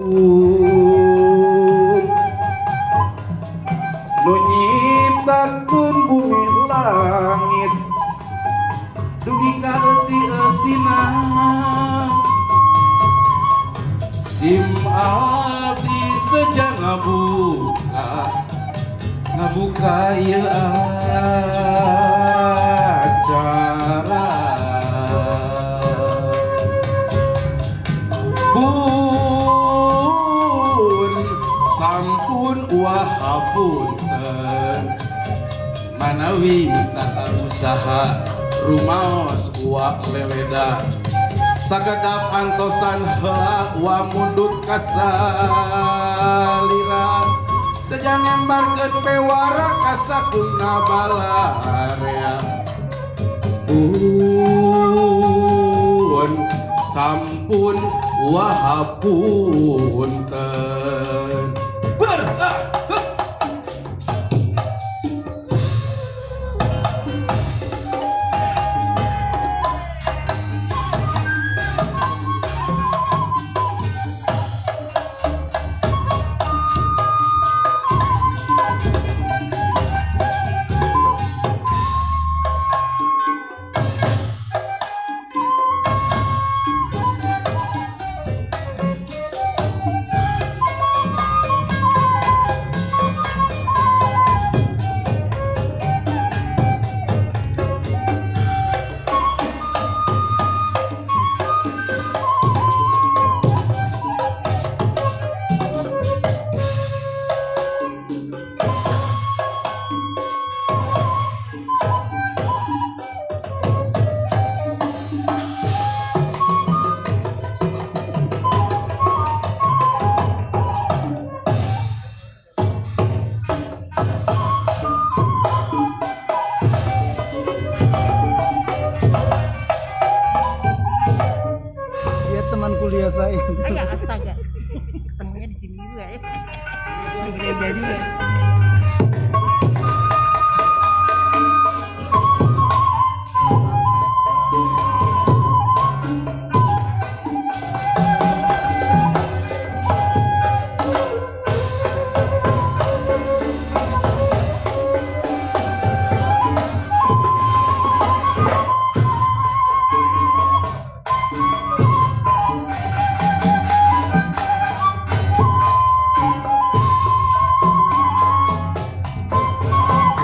Nu nyiptakeun bumi langit dugi ka eusi-eusina sim abdi seja ngabuka ieu acara pun sampun ulah hapunten manawi tata usaha rumaos uak leleda sagedap antosan heula wa mundut kasaliran sejang ngembarkeun bewara kasakuna balarea pun sampun wa hapunten teman kuliah saya. Astaga. Ketemunya di sini juga ya. Jadi